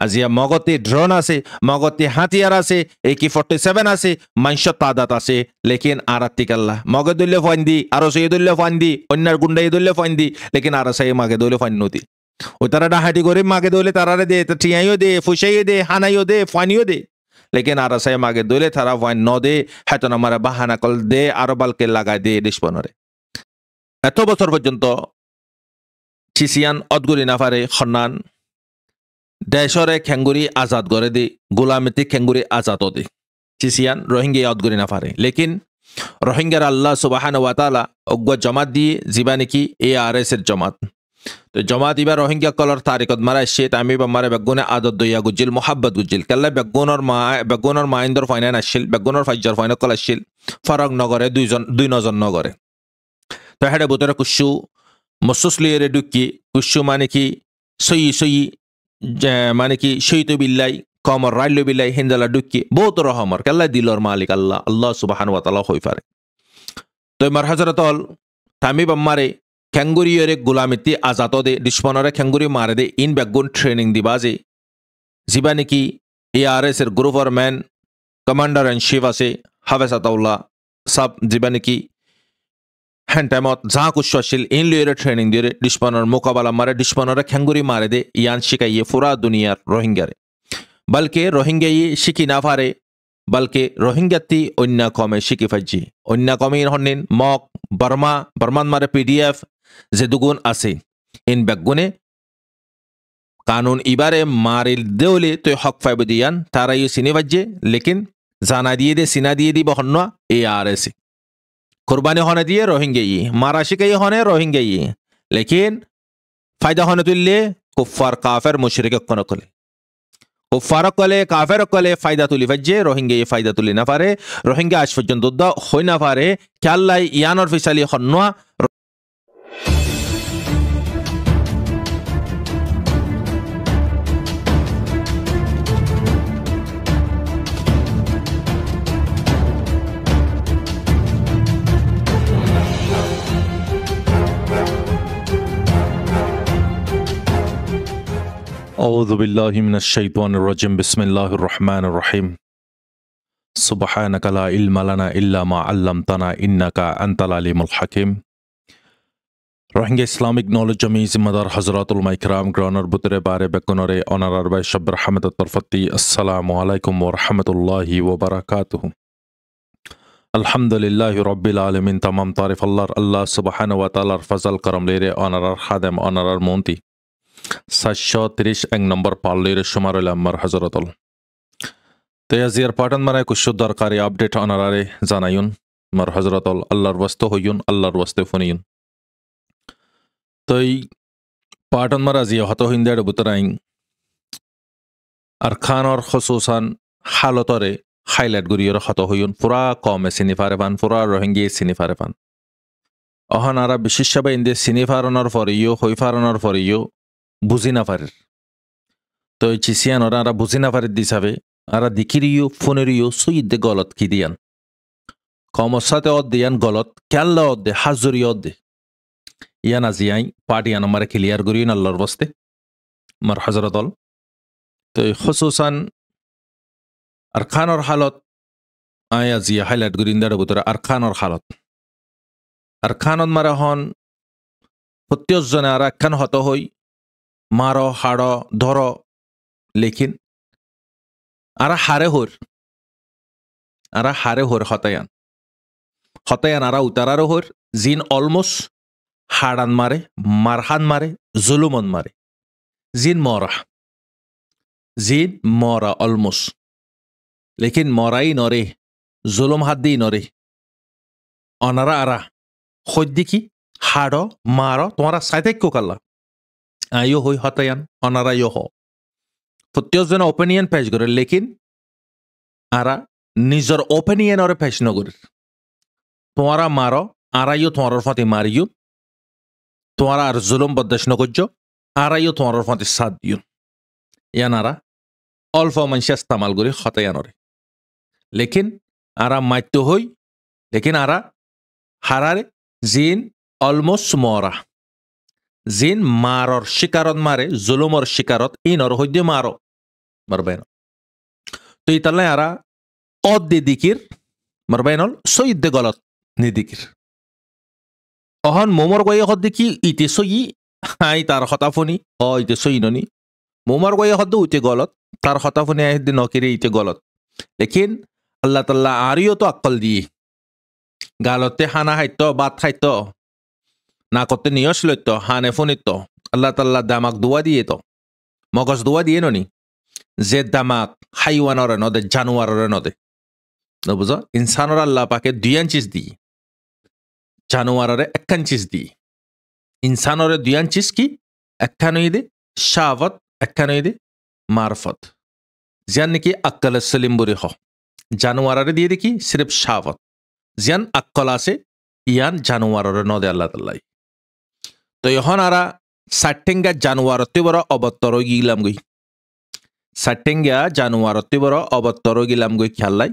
আজিয়া মগতে ড্রোন আছে মগতে হাতিয়ার আছে AK-47 আছে মাংস তাদাত আছে লেকিন আরাত্তিকাল্লাহ মগে দলে ফাইন্দি আর সেই দলে ফাইন্দি অন্যার গুন্ডাই দলে ফাইন্দি লেকিন আর সেই মাগে দলে ফাইন নদী ও তারা ডাহাটি করে মাগে দলে তারারে দে টিয়াইও দে ফুসাইও দে হানাইও দে ফাইনিও দে লেকিন আর সেই মাগে দলে তারা ফাইন ন দে হয়তো আমার বাহানা কল দে আরো বালকে লাগাই দে দেশপনরে এত বছর পর্যন্ত চিসিয়ান অদগুলি নাফারে খন্নান দেশরে খেঙ্গুরি আজাদ করে দি গোলামিতি খেঙ্গুরি আজাদ দে চিসিয়ান রোহিঙ্গা অদগুলি নাফারে লেকিন রোহিঙ্গার আল্লাহ সুবহানাহু ওয়া তাআলা অজ্ঞ জমাত দিয়ে জিবা নাকি ARS এর জমাত তো জমাত ইবা রোহিঙ্গা কলর তারিখত মারা সে তামি বামারে বেগুনে আদত দইয়া গুজিল মোহাব্বত গুজিল কাল্লা বেগুনর মাইন্দর ফাইনান আসিল বেগুনর ফাইজার ফাইন কল আসিল ফরক নগরে দুই নজন নগরে তো হেডে বুতরে কুশু মসুসলিয়ে ডুকি কুশু মানে কি সই মানে কি সইতো বিল্লাই কমর রাইলো বিল্লাই হিন্দালা ডুকি বহুত রহমর কাল্লা দিলর মালিক আল্লাহ আল্লাহ সুবহানাহু ওয়া তাআলা হই পারে তো মার হযরতল তামি বাম্মারে খেঙ্গুরিয়রে গোলামিতি আজাত দে দুশ্মনরে খেঙ্গুরি মারে দে ইন বেগুন ট্রেনিং দিবা যে জিবা নাকি ARS এর গ্রুপর ম্যান কমান্ডার ইন চিফ আছে হাফেজ আতাউল্লাহ সব জিবা নাকি হ্যান্টামত যা কুশ আসিল ইন লিয়রে ট্রেনিং দিয়ে দুশ্মনের মোকাবেলা মারে দুশ্মনরে খেঙ্গুরি মারে দে ইয়ান শিখাইয়ে পুরা দুনিয়ার রোহিঙ্গারে বলকে রোহিঙ্গাই শিখি না পারে বলকে রোহিঙ্গাতি অন্য কমে শিখি ফাইজি অন্য কমে হন্নিন মক বর্মান মারে PDF যে দুগুণ আছে ইন বেগুনে কানুন ইবারে মারিল দেওলে তুই হক ফাইব দিয়ান তারাইও চিনি বাজ্যে লেকিন জানা দিয়ে দে চিনা দিয়ে দিব হন্য ARS কুরবানি হনে দিয়ে রোহিঙ্গাই মারা শিখাই হনে রোহিঙ্গাই লেকিন ফায়দা হনে তুললে কুফার কাফের মুশরিক কোন কলে কুফার কলে কাফের কলে ফায়দা তুলি ফাজ্যে রোহিঙ্গাই ফায়দা তুলি না পারে রোহিঙ্গা আজ পর্যন্ত হই না পারে খেয়াল্লাই ইয়ানর ফিসালি হন্য أعوذ بالله من الشيطان الرجيم بسم الله الرحمن الرحيم سبحانك لا علم لنا إلا ما علمتنا إنك أنت العليم الحكيم রোহিঙ্গা ইসলামিক নলেজ জমি জিম্মাদার হযরতুল মাইকরাম গ্রানার বুতরে বারে বেকুনরে অনারার বাই সব্র হামদত তরফতি আসসালামু আলাইকুম ওয়া রাহমাতুল্লাহি ওয়া বারাকাতুহু আলহামদুলিল্লাহি রাব্বিল আলামিন तमाम তারিফ আল্লাহ সুবহানাহু ওয়া তাআলার ফজল করম লেরে অনারার খাদেম অনারার মন্তি 730 নম্বর পাল্লের সুমারুল আম্মার হযরতল তেয়াজিয়ার পাটন মারায় কুশ দরকারি আপডেট অনারারে জানায়ুন মার হযরতল আল্লাহর ওয়াস্তে হইয়ুন আল্লাহর ওয়াস্তে ফনিয়ুন তই পাটন মারা জিয়া হত হিন্দার বুতরাইন আর খানর খুসুসান হালতরে হাইলাইট গুরিয়র হত হইয়ুন পুরা কমে সিনিফারে পান পুরা রোহিঙ্গা সিনিফারে পান অহনারা বিশেষভাবে ইন্দে সিনিফারণর ফরিও হইফারণর ফরিও বুঝি না পারের তো চিসিয়ান ওরা বুঝি না পারের দিশাবে আর দিকিরিও ফোনেরিও সুইদে গলত কি দিয়ান কমসাতে দিয়ান গলত ক্যাল্লা দে হাজুরি দে ইয়ান আজিয়াই পার্টিয়ান আমার ক্লিয়ার করিও আল্লাহর বস্তে মার হযরতল তো খুসুসান আর খানর হালত আয়া জিয়া হাইলাইট করিন দাঁড়া বুতরা আর খানর হালত আর খানত মারা হন 25 জনে আর একখান হত হই মারো হাড়ো ধরো লেকিন আরা হারে হর হতায়ান আরা উতারারও হর জিন অলমোস্ট হাড়ান মারে মারহান মারে জুলুমন মারে জিন মরা অলমোস্ট লেকিন মরাই নরে জুলুম হাত দিই নরে অনারা আরা সদ্যি কি হাড়ো মারো তোমারা সাইতে কোকাল্লা আয়ো হই হতায়ান অনারা ইয় হ 25 জন ওপিনিয়ন পেশ করে লেকিন আরা নিজের ওপিনিয়নরে পেশ নগরে তোমারা মারো আরাইও তোমার ফাতে মারিও তোমারা আর জুলুম বরদাস্ত নকর্য আরাইও তোমার ফাতে সাথ দিও ইয়ানারা অল্প মানুষ ইস্তেমাল করে হতায়ানরে লেকিন আরা মাইত্য হই লেকিন আরা হারারে জিন অলমোস্ট মরা জিন মারর শিকারত মারে জুলুমর শিকারত ইনর হইদে মারো marbaino to italla ara od de dikir marbainol soid de galat ni dikir ohon momor goye hod diki ite soyi hai tar khatafoni o ite soyinoni momor goye hod ute galat tar khatafoni ay de nokire ite galat lekin Allah Taala ariyo to akal di galote hana haito bat haito না করতে নিয়স লইত হানে ফোনিত আল্লাহ তাল্লাহ দামাক দোয়া দিয়ে তো মগজ দোয়া দিয়ে ননি যে দামাক হাইওয়ানরে নদে জানুয়াররে নদে বুঝো ইনসানর আল্লাহ পাকে 2 ইঞ্চিস দি জানুয়াররে 1 ইঞ্চিস দি ইনসানরে 2 ইঞ্চিস কি একখানই দে শাওয়াত একখানই দে মারফত জিয়ান নাকি আকল সলিম বুরি হ জানুয়াররে দিয়ে দেখি সির্ফ শাওয়াত জিয়ান আকল আছে ইয়ান জানুয়াররে নদে আল্লাহ তাল্লাহ তো এখন আরা সাটেঙ্গা জানুয়ারতে বড় অবত্তর গিলাম গই সাটেঙ্গা জানুয়ারতে বড় অবত্তর গিলাম গই খেয়াল্লাই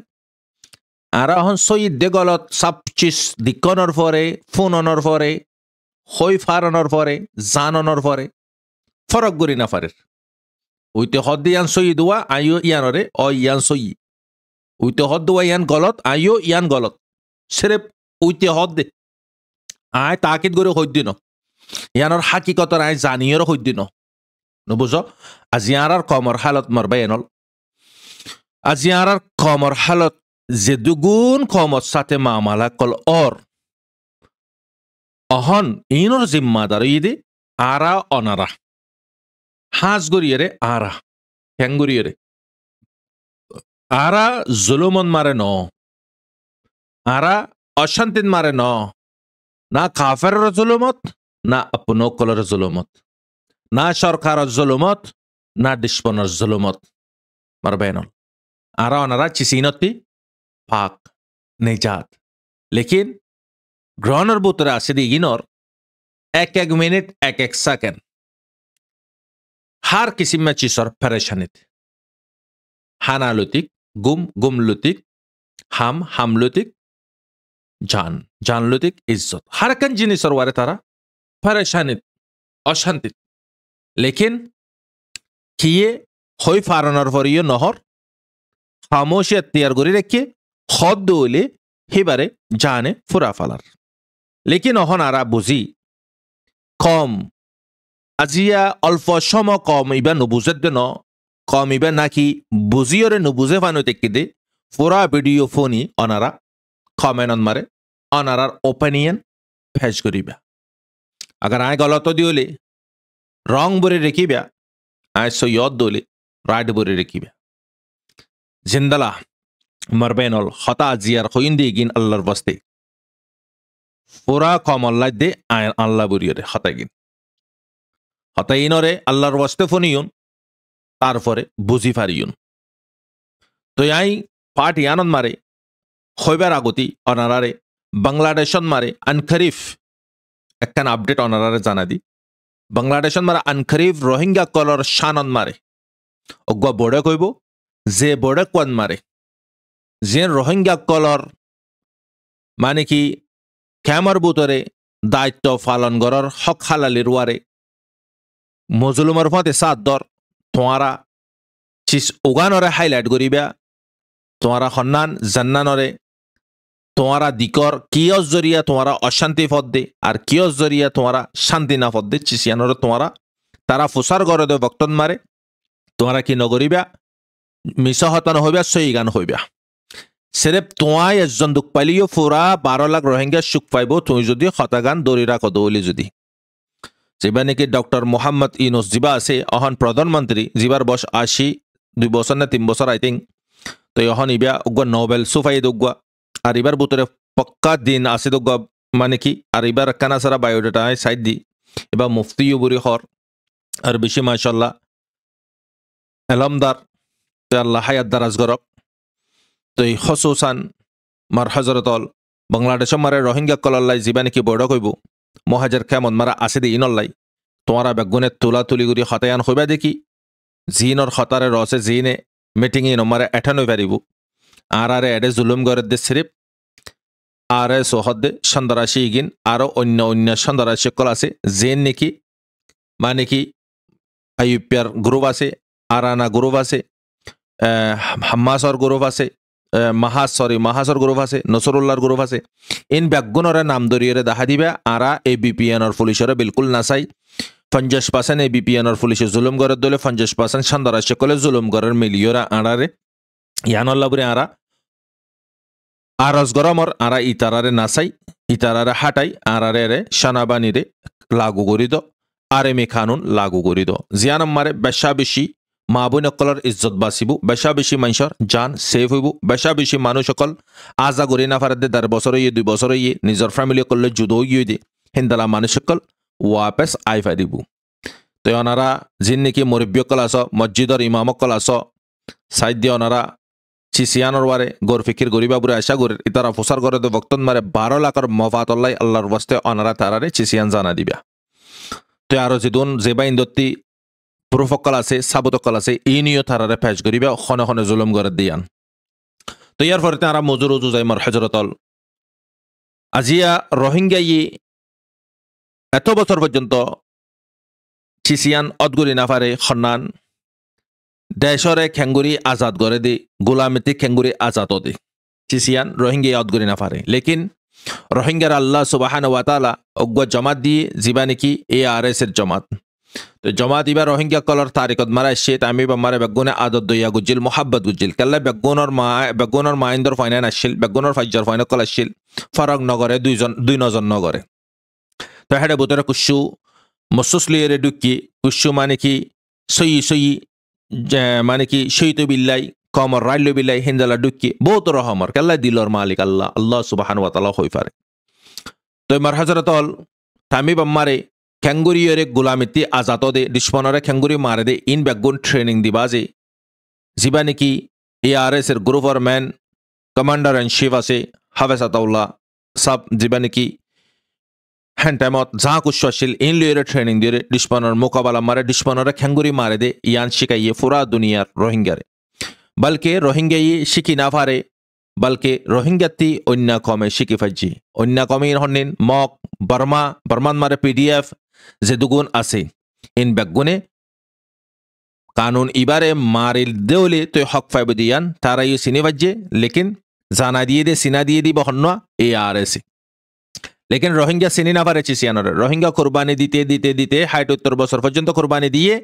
আর এখন সইদ দে গলত সব চিজ দিকনর পরে ফোনর পরে হই ফারনর পরে জাননর পরে ফরক গরি না পারে উইতে হদ ইয়ান সই দুয়া আইও ইয়ানরে অ ইয়ান সই উইতে হদ দুয়া ইয়ান গলত আইও ইয়ান গলত সেরেপ উইতে হদ দে আয় তাকিদ করে হই দিন ইয়ানোর হাকিকতর আই জানিয়েরও হই দিন নবুঝ আজি আর কমর হালত মরবাইনল আজি আর কমর হালত যে দুগুণ কমর সাথে মামালা কল অর অহন ইনর জিম্মাদার ইদে আরা অনারা হাজ গরিয়েরে আরা হ্যাঙ্গুরিয়েরে আরা জুলুমন মারে ন আরা অশান্তিন মারে ন না কাফের জুলুমত না আপনো কলর জুলুমত না সরকার জুলুমত না ডিসপনের জুলুমত মারবেনল আরা অনারা চিসিনতি পাক নিজাত লেকিন গ্রহণের বুতরে আছে দিগিনর এক এক মিনিট এক এক সেকেন্ড হার কিসিম में চিসর পরেশানিত হানা লুতিক গুম গুম লুতিক হাম লুতিক জান লুতিক ইজ্জত হার কান জিনিসর ওয়ারে তারা পরেশানিত অশান্তিত লেকিন কিয়ে হই ফারনার ফরিয় নহর খামোশি এখতিয়ার করে রেখে হদ দৌলে হিবারে জানে ফুরা ফালার লেকিন অহন আরা বুঝি কম আজিয়া অল্প সম কম ইবা নবুজে দেন কম ইবা নাকি বুঝিয়রে নবুজে ফানো টেকি দে ফুরা ভিডিও ফোনি অনারা কমেন্ট মারে অনারার ওপিনিয়ন ফেস করিবা अगर आय गलत दियोले रंग बुरे रेखिबा आय सयद दोले राइट बुरे रेखिबा जिंदला मरबेनल खता जियार खोइंदे गिन अल्लाहर बस्ते पूरा कमल्ला दे आय अल्लाह बुरियरे खतागिन खताइनरे अल्लाहर बस्ते फनियुन तारपरे बुझि फारियुन तो याई पार्टी आनंद मारे खयबार আগতি অনারারে বাংলাদেশন মারে আনখরিফ একখান আপডেট অনারারে জানা দি বাংলাদেশন মারা আনখরিফ রোহিঙ্গা কলর শানন মারে অজ্ঞা বড়ে কইব যে বড়ে কোন মারে যে রোহিঙ্গা কলর মানে কি ক্যামর বুতরে দায়িত্ব পালন করার হক হালালির ওয়ারে মজলুমর ফতে সাত দর তোমারা চিস ওগানরে হাইলাইট করিবা তোমারা সন্নান জান্নানরে তোমারা দিকর কিয়স জরিয়া তোমারা অশান্তি পদ দে আর কিয়স জরিয়া তোমারা শান্তি না পদ দে চিসিয়ানরে তোমারা তারা ফুসার গড়ে দে বক্তন মারে তোমারা কি নগরিবা মিশহতন হইবা সই গান হইবা সেরেপ তোমায় একজন দুঃখ পাইলিও ফুরা 12 লাখ রোহিঙ্গা সুখ পাইব তুমি যদি হতাগান দৌড়ি রাখো দৌলি যদি যেবা নাকি ডক্টর মোহাম্মদ ইউনুস জিবা আছে অহন প্রধানমন্ত্রী জিবার বয়স 2 বছর না 3 বছর আই থিঙ্ক তো এখন ইবা উগ্র নোবেল সুফাই দুগ্গা আর এবার বুতরে পক্কা দিন আছে দুগ্গা মানে কি আর এবার কানা সারা বায়োডাটা সাইড দি এবার মুফতিও বুরি হর আর বেশি মাশাআল্লাহ এলমদার তো আল্লাহ হায়াত দারাজ গরক তো এই খসুসান মার হজরতল বাংলাদেশ মারে রোহিঙ্গা কলল্লাই জিবা নাকি বড় কইব মহাজের কেমন মারা আছে দি ইনল্লাই তোমারা বেগুনে তুলা তুলি গুড়ি হতায়ান হইবা দেখি জিনর হতারে রসে জিনে মিটিং ইন মারে এঠানো পারিব আর আরে এডে জুলুম গরে দে সিরিপ আরে সোহদে সন্দরাশি ইগিন আরো অন্য অন্য সন্দরাশি কল আছে জেন নাকি মানে কি আইপিআর গ্রুপ আছে আরানা গ্রুপ আছে হাম্মাসর গ্রুপ আছে, মাহাসর গ্রুপ আছে, নসরুল্লাহর গ্রুপ আছে। ইন ব্যাগুণরে নাম দরিয়রে দেখা দিবে আরা ABPNর পুলিশরে বিলকুল নাচাই। 50% ABPNর পুলিশে জুলুম গড়ের দলে 50% সান্দারা সকলে জুলুম গড়ের মিলিয়রা আড়ারে ইয়ানল্লাবরে আরা আরজ গরমর আরা ইতারারে নাচাই, ইতারারে হাঁটাই, আরারে সানাবানিরে লাগু করিদ, আরেমি খানুন লাগু করিদ। জিয়ান মারে বেশা বেশি মা বোন অকলর ইজ্জত বাঁচিব, বেশা বেশি মানুষের জান সেভ হইব, বেশা বেশি মানুষ অকল আজা গড়ি না পারে 10 বছর ইয়ে 2 বছর ইয়ে নিজের ফ্যামিলি অকলে যুদ্ধ গিয়ে দিয়ে হিন্দালা মানুষ অকল ওয়াপেস আই ফারিব। তো ওনারা যিন নাকি মুরব্বী অকল আস, মসজিদর ইমাম অকল আস, সাইড দিয়ে ওনারা চিসিয়ানোর ওয়ারে গোর ফিকির গরিবাবুরে আশা করে ইতারা ফোসার করে তো বক্তন মারে 12 লাখর মফাতল্লাই আল্লাহর বস্তে ওনারা তারারে চিসিয়ান জানা দিবা। তো আরো যেদুন জেবা ইন্দত্তি প্রুফকল আছে, সাবুতকল আছে, এই নিয়ে তারারে ফেস করিবা খনে খনে জুলুম করে দিয়ান। তো ইয়ার পরে তারা মজুর উজু যাই মর হজরতল আজিয়া রোহিঙ্গা এত বছর পর্যন্ত চিসিয়ান অদগুরি না পারে খন্নান দেশরে খেঙ্গুরি আজাদ করে দি, গোলামিতি খেঙ্গুরি আজাদ দি চিসিয়ান রোহিঙ্গা অদগুরি না পারে। লেকিন রোহিঙ্গার আল্লাহ সুবহানাহু ওয়া তাআলা অজ্ঞ জমাত দিয়ে যিবা নাকি ARS এর জমাত। তো জমাত ইবা রোহিঙ্গা কলর তারিখত মারা এসে আমি মারে বেগুনে আদত দইয়া গুজিল মোহাব্বত গুজিল কেল্লা বেগুনের মাইন্দর ফাইনান আসছিল, বেগুনের ফাইজার ফাইন কল আসছিল ফারাক নগরে 2 নজন নগরে। তো হেডে বুতরে কুসু মসুসলিয়ে ডুকি কুসু মানে কি সই মানে কি সইত বিল্লাই কমর রাইল বিল্লাই হিন্দালা ডুকি বহুত রহমর কেল্লা দিলর মালিক আল্লাহ সুবহানাহু ওয়া তাআলা হই পারে। তো মার হযরতল তামি বাম্মারে খেঙ্গুরিয়রে গোলামিতি আজাত দে দুশ্মনরে খেঙ্গুরি মারে দে ইন বেগুন ট্রেনিং দিবা যে যিবা নাকি ARS এর গ্রুপর ম্যান কমান্ডার ইন চিফ আছে হাফেজ আতাউল্লাহ সাব যিবা নাকি হ্যান টাইমত যা কুশ আসছিল ইন লিয়রে ট্রেনিং দিয়ে দুশ্মনের মোকাবেলা মারে দুশ্মনরে খেঙ্গুরি মারে দে ইয়ান শিখাইয়ে পুরা দুনিয়ার রোহিঙ্গারে। বলকে রোহিঙ্গা শিখি না পারে, বলকে রোহিঙ্গাতি অন্য কমে শিখি ফাইজি। অন্য কমে হন্নিন মক বর্মান মারে PDF যে দুগুণ আছে ইন বেগুনে কানুন ইবারে মারিল দেওলে তুই হক ফাইব দিয়ান তারা চিনি বাজ্যে। লেকিন জানা দিয়ে দে চিনা দিয়ে দিব হন্য ARS। লেকিন রোহিঙ্গা চিনি না পারে চিসিয়ানরে। রোহিঙ্গা কোরবানি দিতে দিতে দিতে 70 বছর পর্যন্ত কোরবানি দিয়ে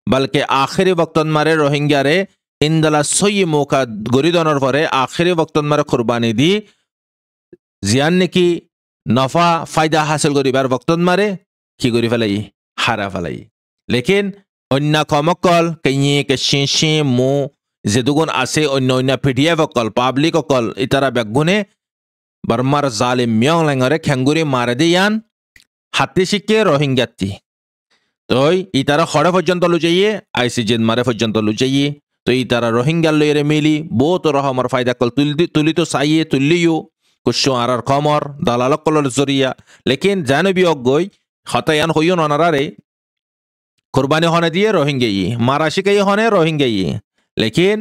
বলকে আখেরি বক্তন মারে রোহিঙ্গারে ইন্দালা সই মৌকা গরিদনের পরে আখেরি বক্তন মারে কোরবানি দি জিয়ান নাকি নফা ফায়দা হাসিল করিবার বক্তন মারে কি করি ফেলাই হারা ফেলাই। লেকিন অন্য কমকল কেয়ে কেশি মু যে দুগুণ আছে অন্য অন্য PDF অকল পাবলিক অকল ইতারা বেগুনে বর্মার জালিম মিয়ং লেঙরে খেঙ্গুরি মারে দিয়ান হাতি শিখে রোহিঙ্গাতি। তো ইতারা খড়ে পর্যন্ত লুচাইয়ে ICJ মারে পর্যন্ত লুচাইয়ে। তো ইতারা রোহিঙ্গা লইরে মিলি বহুত রহমর ফায়দা কল তুলি তো চাইয়ে তুললিও কুসু আর কমর দালালক কলর জরিয়া। লেকিন জানবি অজ্ঞই হতায়ান হইও ননারে কোরবানি হনে দিয়ে রোহিঙ্গা মারা শিখাই হনে রোহিঙ্গা। লেকিন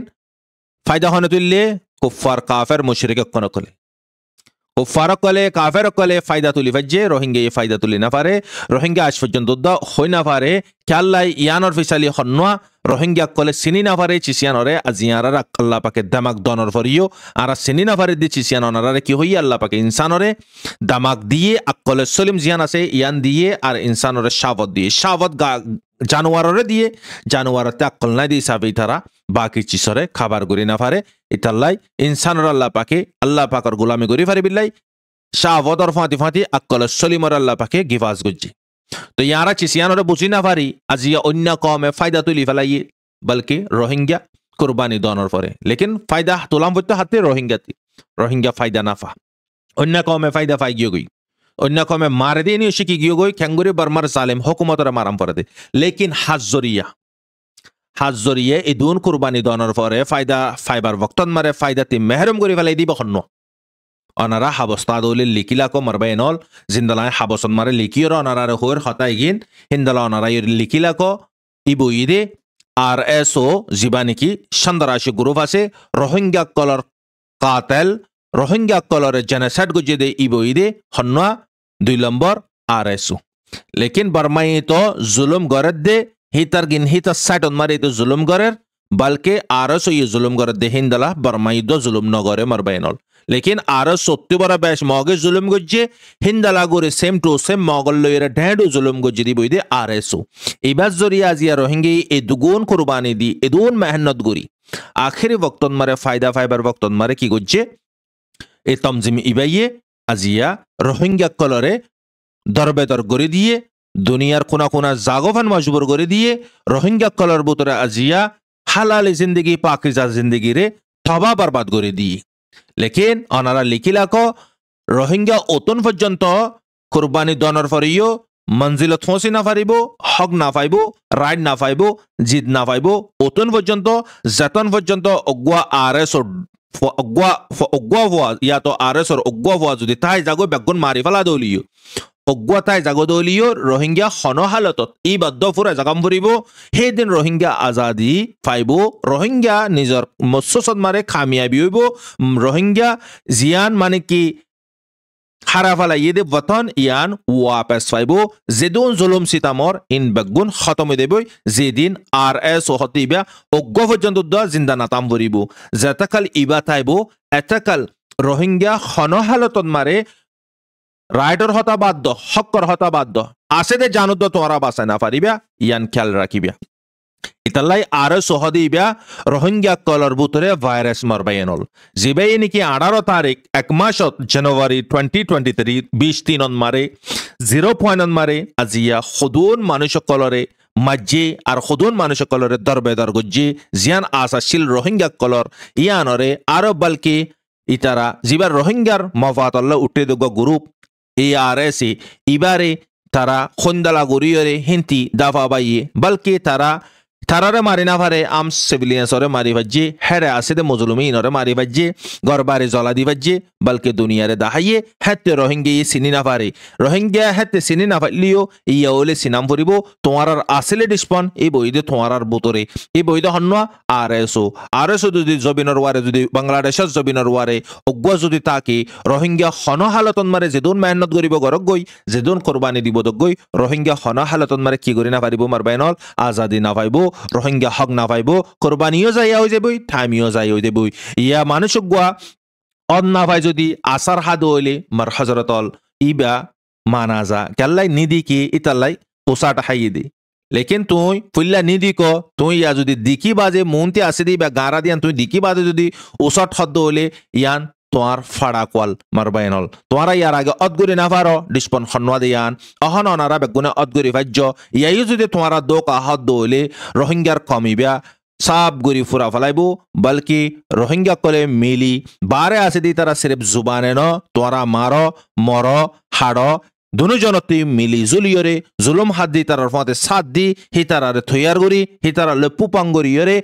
ফায়দা হনে তুললে কুফার কাফের মুশরিক কলে কুফার কলে কাফের কলে ফায়দা তুলি ফাইজে রোহিঙ্গা ফায়দা তুলি না পারে। রোহিঙ্গা আজ পর্যন্ত হই না পারে খেয়াল্লাই ইয়ানর ফিসালি হন্যা রোহিঙ্গা কলে চিনি না পারে চিসিয়ানরে আজিয়ার আল্লাহ পাকে দামাক দনর ফরিও আর চিনি না পারে দি চিসিয়ান অনারে কি হই আল্লাহ পাকে ইনসানরে দামাক দিয়ে আকলে সলিম জিয়ান আছে ইয়ান দিয়ে আর ইনসানরে শাবত দিয়ে শাবত জানুয়াররে দিয়ে জানুয়ারতে আকল নাই দিয়ে সাবি তারা বাকি চিসরে খাবার গড়ি না পারে। ইতাল্লাই ইনসানর আল্লাহ পাকর গোলামি গড়ি পারি বিল্লাই শাবতর ফাঁতি ফাঁতি আকলে সলিমর আল্লাহ পাকে গিফাজ গুজি। তো ইয়ারা চিসিয়ানরে বুঝি না পারি আজিয়া অন্য কমে ফায়দা তুলি ফেলাই বলকে রোহিঙ্গা কোরবানি দনর পরে। লেকিন ফায়দা তোলাম বলতে হাতে রোহিঙ্গা ফায়দা না ফা অন্য কমে ফায়দা ফাই গিয়ে গই অন্য কমে মারে দিয়ে নিয়ে শিখি গিয়ে গই খেঙ্গুরি বর্মার জালেম হুকুমতরে মারাম পরে দে। লেকিন হাজরিয়ে ইদুন কোরবানি দনর পরে ফায়দা ফাইবার বক্তন মারে ফায়দাতে মেহরম করে ফেলাই দিব হন্য অনারা হাবস্তাদৌলি লিকিলাকো মারবাই নল জিন্দালায় হাবসন মারে লিকিয়র অনারারে হোর হতাই গিন হিন্দালা অনারা লিকিলাকো ইবু ইদে RSO যিবা নাকি সন্দারাশি গ্রুপ আছে রোহিঙ্গা কলর কাতেল রোহিঙ্গা কলর জেনেসাইড গুজে দে ইবু ইদে হন্যা 2 নম্বর RSO। লেকিন বর্মাই তো জুলুম গরের দে হিতার গিন হিতার সাইটন মারে তো জুলুম গরের बल्कि आरस ये जुलुम कर दे हिंदला बरमाइदो जुलुम नगरे मरबैनल लेकिन आरस सत्य बरा बैश मगे जुलुम गज्जे हिंदला गोरे सेम टू सेम mogol লইরে ঢেডু জুলুম গজ্জি বইদে আরএসও ইবাজ জরিয়া আজিয়া রোহিঙ্গি এ দুগুণ কুরবানি দি এদুন মেহনত গরি আখেরি বক্তন মারে ফায়দা ফাইবার বক্তন মারে কি গজ্জে এ তমজিম ইবাইয়ে আজিয়া রোহিঙ্গা কলরে দরবেদর গরি দিয়ে দুনিয়ার কোনা কোনা জাগফান মজবুর করে দিয়ে রোহিঙ্গা কলর বুতরে আজিয়া হালাল জিন্দগি পাকিজা জিন্দগি রে তবা বরবাদ করে দিয়ে লেকিন অনারা লিখিলাক রোহিঙ্গা অতন পর্যন্ত কুরবানি দনর ফরিও মঞ্জিলত ফসি না ফারিব হক না পাইব রাইট না পাইব জিদ না পাইব অতন পর্যন্ত যতন পর্যন্ত অগুয়া আরএস অগুয়া হওয়া ইয়া তো আরএস অগুয়া হওয়া যদি তাই যাগো বেগুন মারি ফেলা দলিও অগুয়া তাই যাগো দলিও রোহিঙ্গা হন হালতত ই বাদ্য ফুরা জাগাম ফুরিব সেইদিন রোহিঙ্গা আজাদি পাইব রোহিঙ্গা নিজর মৎস্যসদ মারে খামিয়াবি হইব রোহিঙ্গা জিয়ান মানে কি হারাফালা ইয়েদে বতন ইয়ান ওয়াপেস পাইব যেদুন জুলুম সিতামর ইন বেগুন খতম দেব যেদিন আর এস হতিবা অজ্ঞ পর্যন্ত জিন্দা নাতাম ভরিব যেতাকাল ইবা তাইব এতাকাল রোহিঙ্গা খনহালতন মারে রাইটর হতা বাধ্য হক্কর হতা বাধ্য আছে দে জানুদ তোরা বাঁচায় না পারিবা ইয়ান খেয়াল রাখিবা ইতাল্লাই আরো সহদিবা রোহিঙ্গা কলর বুতরে ভাইরাস মরবাইনল জিবাই নাকি 18 তারিখ 1 মাসত জানুয়ারি 2023 20 মারে 0 মারে আজিয়া খুদুন মানুষ কলরে মাজ্জে আর খুদুন মানুষ কলরে দরবেদর গজ্জে জিয়ান আসাশিল রোহিঙ্গা কলর ইয়ানরে আরো বলকে ইতারা জিবার রোহিঙ্গার মফাতাল্লাহ উঠে দগ গ্রুপ ARS ইবারে তারা খন্দলা গরিয়রে হিন্তি দাফা বাইয়ে বলকে তারারে মারি না পারে আম সিভিলিয়ানসরে মারি ভাজ্যে হেরে আসে মজলুমিনরে মারি ভাজ্যে গরবারে জলা দি ভাজ্যে বলকে দুনিয়ারে দাহাইয়ে হেতে রোহিঙ্গা চিনি না পারে রোহিঙ্গা হেতে চিনি না পারলিও ইয়া ওলে সিনাম ফুরিব তোমার আসলে ডিসপন এই বইদে তোমার বুতরে এই বইদে হন্না আরএসও যদি জবিনর ওয়ারে যদি বাংলাদেশের জবিনর ওয়ারে অজ্ঞ যদি তাকে রোহিঙ্গা হন হালতন মারে যেদুন মেহনত করিব গরক গই যেদুন কোরবানি দিব দক গই রোহিঙ্গা হন হালতন মারে কি করি না পারিব মারবাইনল আজাদি না পাইব রোহিঙ্গা হক না পাইব কোরবানিও যাইয়া হয়ে যাবই থামিও যাই হয়ে যাবই ইয়া মানুষ গুয়া অদ না পাই যদি আসার হাদ হইলে মার হজরতল ইবা মানা যা কেল্লাই নিদি কি ইতাল্লাই পোসাটা খাইয়ে দি লেকিন তুই ফুল্লা নিদি ক তুই ইয়া যদি দিকি বাজে মনতে আসে দি বা গাঁরা দিয়ান তুই দিকি বাজে যদি ওসট হদ্দ হইলে ইয়ান তোমার ফাড়া কোয়াল মারবাইনল তোমারা ইয়ার আগে অদগুরি না পারো ডিসপন খন্নোয়া দিয়ান অহন অনারা বেগুনে অদগুরি ভাজ্য ইয়াইও যদি তোমারা দোক আহত দইলে রোহিঙ্গার কমিবা সাব গুরি ফুরা ফেলাইব বলকি রোহিঙ্গা কলে মিলি বারে আছে দি তারা সিরেফ জুবানে ন তোরা মারো মর হাড় দুজনতে মিলি জুলিয়রে জুলুম হাত দি তারার ফতে সাত দি হি তারারে থৈয়ার গরি হি তারা লেপু পাঙ্গরিয়রে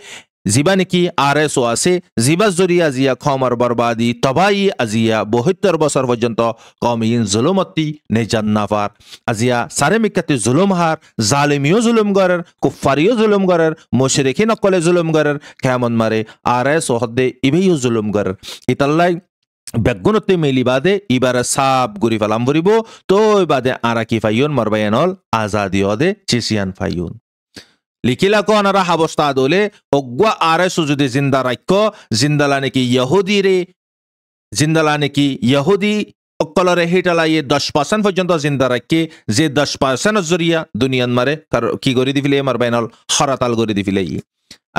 জিবা নাকি আরএসও আছে জিবা জরিয়া জিয়া খমর বরবাদি তবাই আজিয়া 72 বছর পর্যন্ত কমিন জুলুমতি নেজান নাফার আজিয়া সারে মিকাতে জুলুম হার জালিমিও জুলুম গরের কুফারিও জুলুম গরের মুশরিকিন নকলে জুলুম গরের কেমন মারে আরএসও হদে ইবেইও জুলুম গরের ইতাল্লাই বেগুনতে মেলি বাদে ইবারে সাব গুরি ফালাম বরিব তো বাদে আরা কি ফাইয়ন মারবায়ানল আজাদি হদে চিসিয়ান ফাইয়ন লিখিলা কো আনারা হাবস্তা দোলে অজ্ঞা আরএস যদি জিন্দা রাখ জিন্দালা নাকি ইহুদি রে জিন্দালা নাকি ইহুদি অকলরে হিটালাইয়ে 10% পর্যন্ত জিন্দা রাখে যে 10% জরিয়া দুনিয়ান মারে কি করে দিফিলে মারবাইনল হরাতাল করে দিফিলে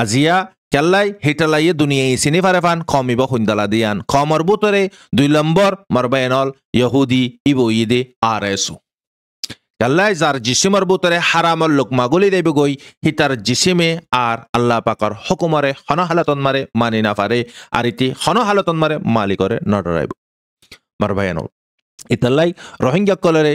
আজিয়া কেল্লাই হিটালাইয়ে দুনিয়ায় চিনি পারে ফান কমিব হুন্দালা দিয়ান কমর বুতরে 2 নম্বর মারবাইনল ইহুদি ইবো ইদে আরএস কেল্লাই যার জিসিমর বুতরে হারামর লোকমাগুলি দেবে গই হিতার জিসিমে আর আল্লাহ পাকর হুকুমরে হন হালতন মারে মানি না পারে আর ইতি হন হালতন মারে মালিকরে নডরাইব মারবাইনল ইতাল্লাই রোহিঙ্গা কলরে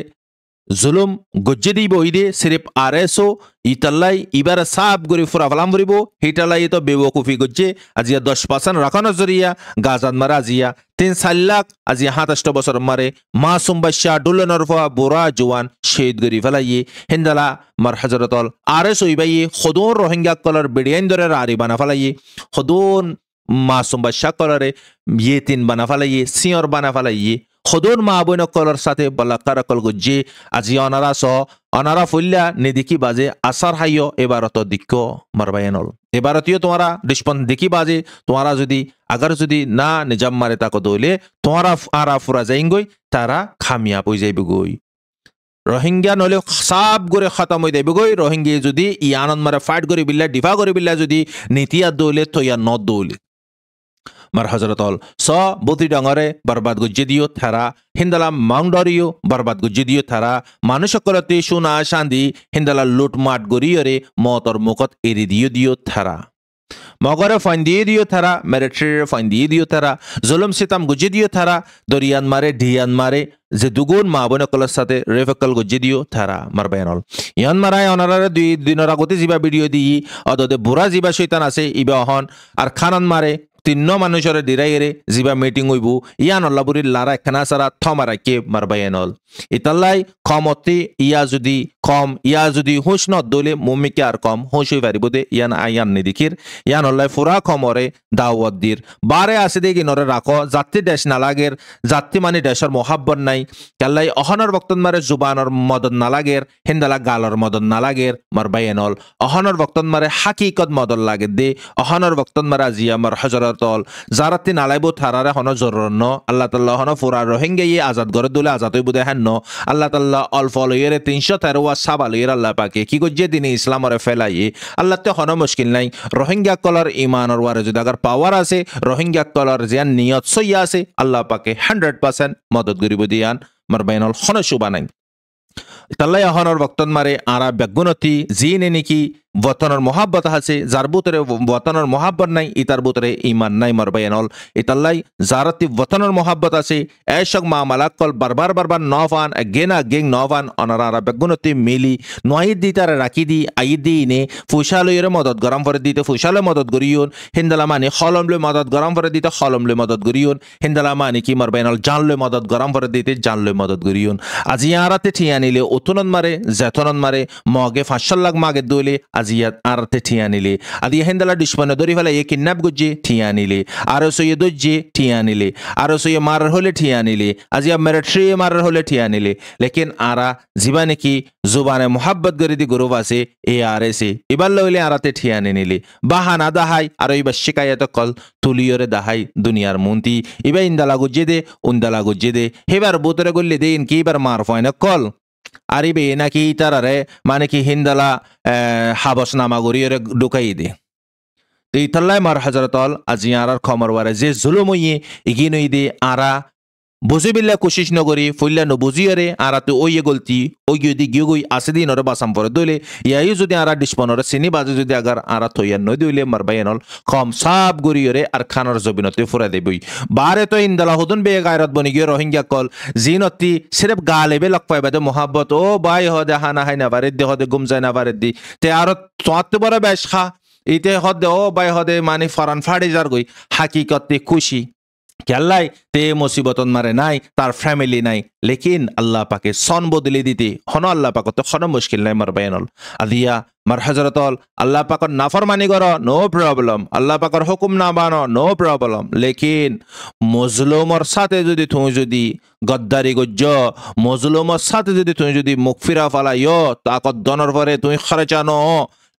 জুলুম গজ্জে দিব ইদে সিরিফ আরএসও ইতাল্লাই ইবার সাব গরি ফুরা ফালাম বরিব হিটালাই তো বেওকুফি গজ্জে আজিয়া 10% রাখানোর জরিয়া গাজান মারা আজিয়া 3 লাখ আজিয়া 27 বছর মারে মাসুম বাদশা ডুলনর ফা বুরা জওয়ান শহীদ গরি ফেলাইয়ে হিন্দালা মার হযরতল আরএসও ইবাইয়ে খুদুন রোহিঙ্গা কলর বিডিয়ান দরে রারি বানা ফেলাইয়ে খুদুন মাসুম বাদশা কলরে ইয়েতিন বানা ফেলাইয়ে সিয়র বানা ফেলাইয়ে খুদুন মা বোন কলর সাথে বলাকার কল গজ্জে আজি অনারা স অনারা ফুল্লা নিদিকি বাজে আসার হাইয় এবারত দিক্ক মারবায়নল এবারতীয় তোমারা ডিসপন দেখি বাজে তোমারা যদি আগার যদি না নিজাম মারে তাকে দইলে তোমারা আরা ফুরা যাইগই তারা খামিয়াব হয়ে যাইব গই রোহিঙ্গা নলে সাব করে খতম হয়ে যাইব গই রোহিঙ্গা যদি ই আনন্দ মারে ফাইট করে বিল্লা ডিফা করে বিল্লা যদি নীতিয়া দইলে তো ইয়া ন দইলে মার হজরতল স বতি ডঙরে বরবাদ গুজ্জে দিও থারা হিন্দালা মাউন্ডরিও বরবাদ গুজ্জে দিও থারা মানুষ করতে সোনা শান্তি হিন্দালা লুটমাট গরিয়রে মতর মুখত এরি দিও থারা মগরে ফাইন দিও থারা মিলিটারি ফাইন দিও থারা জুলুম সিতাম গুজ্জে দিও থারা দরিয়ান মারে ঢিয়ান মারে যে দুগুণ মা বোনকলের সাথে রেফেকল গুজ্জে দিও থারা মারবায়নল ইয়ান মারায় অনারারে 2 দিনের আগতে যা ভিডিও দিই অদদে বুড়া যা শৈতান আছে ইবা অহন আর খানান মারে 3 মানুষের ডিরাইরে যা মিটিং হইব ইয়ান আল্লাহবুরি লারা খানা সারা থমারা কে মারবায়নল ইতাল্লাই কমতি ইয়া যদি হুঁশ ন দলে মুমিকে আর কম হুঁশ হই পারিব দে ইয়ান আয়ান নিদিকির ইয়ান আল্লাহ ফুরা কমরে দাওয়াত দির বারে আসে দে গিনরে রাখো জাতি দেশ নালাগের জাতি মানে দেশের মহাব্বত নাই কাল্লাই অহনর বক্তন মারে জুবানর মদত নালাগের হিন্দালা গালর মদত নালাগের মারবায়নল অহনর বক্তন মারে হাকিকত মদত লাগে দে অহনর বক্তন মারে জিয়া মার হজরতল জারাতি নালাইব থারারে হন জরুরন আল্লাহ তাআলা হন ফুরা রোহিঙ্গা ই আজাদ করে দলে আজাদ হইব দে হেন আল্লাহ তাআলা অল্প লইরে 313 সাবালইর আল্লাহ পাকে কি গজ্জে দিনে ইসলামরে ফেলাই আল্লাহ তে হন মুশকিল নাই রোহিঙ্গা কলার ইমানর ওয়ারে যদি আগার পাওয়ার আছে রোহিঙ্গা কলার যে নিয়ত সই আছে আল্লাহ পাকে 100% মদত করিব দিয়ান মারবায়নল হন শুবা নাই তাল্লাই হনর বক্তন মারে আরা বেগুনতি জিনে নেকি বতনের মহাব্বত আছে যার বুতরে বতনের মহাব্বত নাই ইতার বুতরে ইমান নাই মারবায়নল ইতাল্লাই জারাতি বতনের মহাব্বত আছে এসক মামালাত কল বারবার নফান গেনা গেং নফান অনারা বেগুনতি মিলি নয় দি তারা রাখি দি আই দি নে ফুসালয়ের মদত গরম করে দিতে ফুসালে মদত গরিয়ন হিন্দালা মানে খলমলে মদত গরম করে দিতে খলমলে মদত গরিয়ন হিন্দালা মানে কি মারবায়নল জানলে মদত গরম করে দিতে জানলে মদত গরিয়ন আজি আরাতে ঠিয়া নিলে উতুনন মারে জেতনন মারে মগে 500 লাখ মাগে দইলে আজিয়াত আরতে ঠিয়া নিলে আদি হেন্দালা দুশ্মনে ধরি ফেলে এ কিডন্যাপ গুজ্জে ঠিয়া নিলে আরো সইয়ে দজ্জে ঠিয়া নিলে আরো সইয়ে মারার হলে ঠিয়া নিলে আজিয়া মিলিটারি মারার হলে ঠিয়া নিলে লেকিন আরা জীবানে কি জুবানে মোহাব্বত করে দি গরুব আছে এ আর এসে এবার লইলে আরাতে ঠিয়া নিলে বাহানা দাহাই আর এবার শিকায়ত কল তুলিয়রে দাহাই দুনিয়ার মন্তি এবার ইন্দালা গুজ্জে দে উন্দালা গুজ্জে দে হেবার বোতরে গল্লে দে ইনকি এবার মার ফয়না কল আরিবে নাকি তারারে মানে কি হিন্দালা হাবস নামা গরিয়রে ঢুকাই দে ইতাল্লাই মার হজরতল আজি আরার খমর ওয়ারে যে জুলুম হইয়ে ইগিনই দে আরা বুঝিবিল্লা কোশিশ নগরী ফুল্লা নবুজিয়রে আরাতে ওইয়ে গলতি ওই যদি গিয়ে গই আসে দিন ওরা বাসাম পরে দইলে ইয়াই যদি আরা ডিসপনরে চিনি বাজে যদি আগার আরা থইয়ার নই দইলে মারবায়নল কম সাব গরিয়রে আর খানার জবিনতে ফুরা দেবই বারে তো ইন্দালা হুদুন বে গায়রত বনি গিয়ে রোহিঙ্গা কল জিনতি সিরেফ গালেবে লক পাইবা দে মোহাব্বত ও বাই হদে হানা হাই না বারে দে হদে গুম যায় না বারে দি তে আরো তোয়াতে বড় বেশ খা ইতে হদে ও বাই হদে মানে ফরান ফাড়ি যার গই হাকিকতে খুশি কেল্লাই তে মুসিবতন মারে নাই তার ফ্যামিলি নাই লেকিন আল্লাহ পাকে সন বদলে দিতে হন আল্লাহ পাক তো হন মুশকিল নাই মারবায়নল আদিয়া মার হজরতল আল্লাহ পাকর নাফরমানি কর নো প্রবলেম আল্লাহ পাকর হুকুম না মানো নো প্রবলেম লেকিন মজলুমর সাথে যদি তুমি যদি গদ্দারি গজ্জ মজলুমর সাথে যদি তুমি যদি মুখ ফিরা ফালাইও তাকত দনর পরে তুমি খরচানো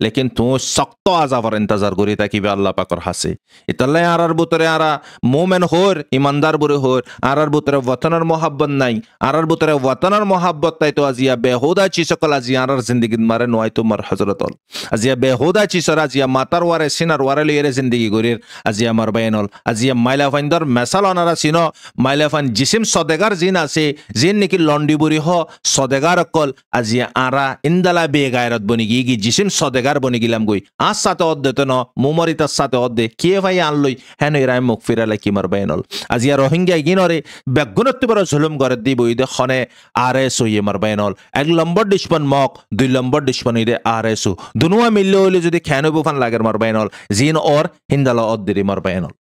লেকিন তুমি শক্ত আজাবার ইন্তজার করি থাকিবে আল্লাহ পাকর হাসে ইতাল্লাই আরার বুতরে আরা মোমেন হোর ইমানদার বুরে হোর আরার বুতরে ওয়াতনের মোহাব্বত নাই আরার বুতরে ওয়াতনের মোহাব্বত তাই তো আজিয়া বেহুদা চিসকল আজিয়া আরার জিন্দগিত মারে নয় তোমার হজরতল আজিয়া বেহুদা চিসর আজিয়া মাতার ওয়ারে সিনার ওয়ারে লইরে জিন্দগি গরির আজিয়া মারবায়নল আজিয়া মাইলাফাইন্দর মেসাল অনারা চিন মাইলাফাইন জিসিম সদেগার জিন আছে জিন নাকি লন্ডি বুড়ি হ সদেগার অকল আজিয়া আরা ইন্দালা বেগায়রত বনি গি জিসিম সদেগার বনি গিলাম গই আজ সাথে অদ্দেত ন মুমরিতার সাথে অদ্দে কে ভাই আনলই হেন এরাই মুখ ফিরালে কি মারবায়নল আজিয়া রোহিঙ্গা গিনরে বেগুনত্তি বড় ঝুলুম করে দিব ইদে খনে আর এস হইয়ে মারবায়নল 1 নম্বর ডিসপন মক 2 নম্বর ডিসপন ইদে আর এস দুনুয়া মিললে হইলে যদি খেয়ানো বুফান লাগের মারবায়নল জিন ওর হিন্দালা অদ্দিরি মারবায়নল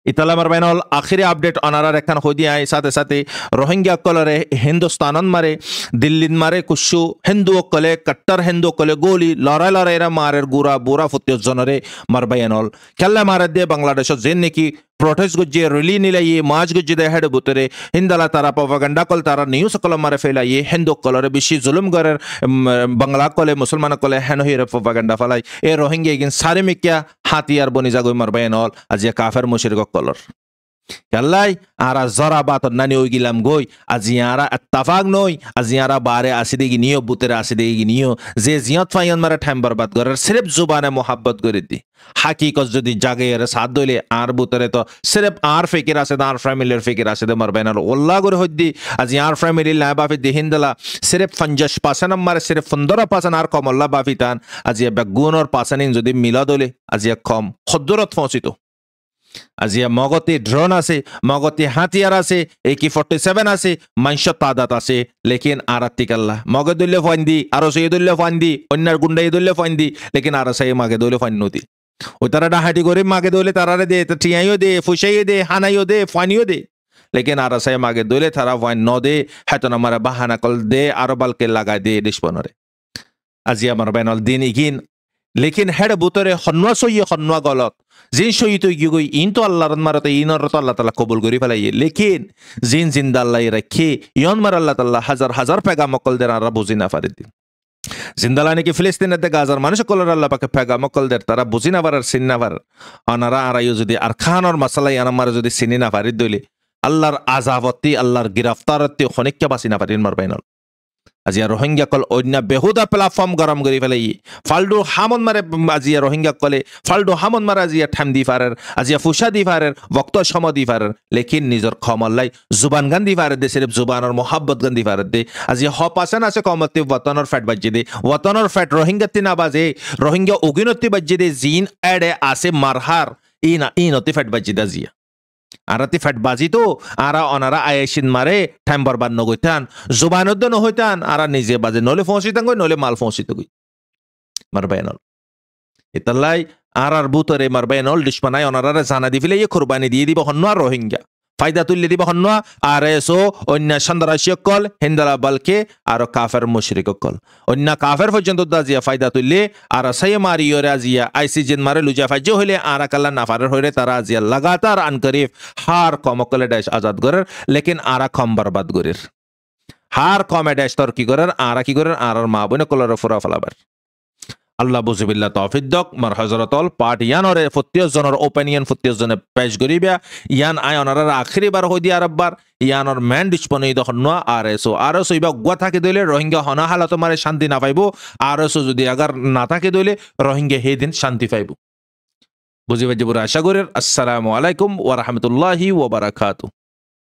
ইতালা মারবায়নল আখিরি আপডেট অনারার একখান হইদি আই সাথে সাথে রোহিঙ্গা কলরে হিন্দুস্তানন মারে দিল্লিন মারে কুশু হিন্দু কলে কট্টর হিন্দু কলে গোলি লড়াই লড়াইরা মারের গুড়া বুড়া ফুত্য জনরে মারবায়নল খেলা মারে দিয়ে বাংলাদেশ যেন নাকি protest gujje rally nilaye march gujje de head butere hindala tara propaganda kol tara news kol mare felaye hindu kolore bishi zulum garer bangla kole musulman kole heno hire propaganda falai e rohingya gin sare mikya hatiyar boni jagoy marbayenol azia kafir mushrik kolor Kallai ara zora bato nani ogilam goi aziara attafaq noi aziara bare asidegi niyo butere asidegi niyo je ziyat fayan mara time barbat gorer sirf zubane mohabbat gori di haqiqat jodi jage ere sad dole ar butere to sirf ar fikir ase ar family fikir ase de marbenal wallah gori hoddi aziar family la ba fi hindala sirf 50% mara sirf 15% ar komalla ba fitan azia bagunor pasanin jodi mila dole azia kom khudrat fosito আজিয়া মগতে drone আছে মগতে হাতিয়ার আছে AK-47 আছে মাংস তাদাত আছে লেকিন আরাত্তিকাল্লাহ মগে দলে ফান্দি আর সেই দলে ফান্দি অন্যার গুন্ডাই দলে ফান্দি লেকিন আর সেই মাগে দলে ফান্নতি ও তারা ডাহাটি করে মাগে দলে তারারে দে টিয়াইও দে ফুসাইও দে হানাইও দে ফানিও দে লেকিন আর সেই মাগে দলে তারা ফান ন দে হেতন আমার বাহানা কল দে আর বালকে লাগাই দে দিশপনরে আজিয়া আমার বেনল দিন ইগিন লেকিন হেড বুতরে হন্না সইয়ে হন্না গলত জিন সহিত গই ইন তো আল্লাহর মারতে ইনর তো আল্লাহ তাআলা কবুল করি ফেলাই লেকিন জিন জিন্দা আল্লাহ রাখে ইয়ন মার আল্লাহ তাআলা হাজার হাজার পেগা মকল দের আর বুঝি না পারে দি জিন্দালানি কি ফিলিস্তিনের তে গাজার মানুষ কলর আল্লাহ পাকে পেগা মকল দের তারা বুঝি না পারার সিন না পার অনারা আরাইও যদি আর খানর মাসালাই আনামার যদি সিনি না পারি দইলে আল্লাহর আযাবতি আল্লাহর গিরফতারতি খনিককে বাসি না পারিন মার বাইনাল আজিয়া রোহিঙ্গা কল অন্য বেহুদা প্ল্যাটফর্ম গরম করি ফেলাই ফালডু হামন মারে আজিয়া রোহিঙ্গা কলে ফালডু হামন মারে আজিয়া ঠাম দি ফারের আজিয়া ফুসা দি ফারের বক্ত সম দি ফারের লেকিন নিজর খমল্লাই জুবান গান দি ফারের দে সিরফ জুবানর মোহাব্বত গান দি ফারের দে আজিয়া হপাসান আছে কমতি ওয়াতনর ফ্যাট বাজ্জি দে ওয়াতনর ফ্যাট রোহিঙ্গাতি না বাজে রোহিঙ্গা উগিনতি বাজ্জি দে জিন এডে আছে মারহার ইনতি ফ্যাট বাজ্জি দা জিয়া আরাতি ফ্যাট বাজি তো আরা অনারা আয়েশিন মারে টাইম বরবাদ নগইতান জুবানদ্দ নহইতান আরা নিজে বাজে নলে ফসিতান গই নলে মাল ফসিত গই মারবায়নল ইতাল্লাই আরার বুতরে মারবায়নল দুশমনাই অনারা জানা দিফিলে এই কুরবানি দিয়ে দিব হন্না রোহিঙ্গা ফায়দা তুললে দিব হন্না আরএসও অন্য সন্দারাশিয়কল হিন্দালা বালকে আর কাফের মুশরিককল অন্য কাফের পর্যন্ত দাজিয়া ফায়দা তুললে আর সাই মারিয়রে আজিয়া আইসিজিন মারে লুজা ফাজ্য হইলে আর কাল্লা নাফারের হইরে তারা আজিয়া লাগাতার আনকরিফ হার কমকলে দেশ আজাদ করের লেকিন আরা কম বরবাদ করের হার কমে দেশ তোর কি করের আর কি করের আর মা বনে কলর ফুরা ফলাবার আল্লাহ বুঝিবিল্লাহ তৌফিক দক মার হযরতল পার্ট ইয়ানরে 40 জনের ওপিনিয়ন 40 জনে পেশ করিবা ইয়ান আয়নর আখরি বার হই দি আরববার ইয়ানর ম্যান ডিসপনি দখন ন আরএসও ইবা গুয়া থাকে দইলে রোহিঙ্গা হনা হালত মারে শান্তি না পাইবো আরএসও যদি আগার না থাকে দইলে রোহিঙ্গা হে দিন শান্তি পাইবো বুঝিবা যে আশা করি আসসালামু আলাইকুম ওয়া রাহমাতুল্লাহি ওয়া বারাকাতুহু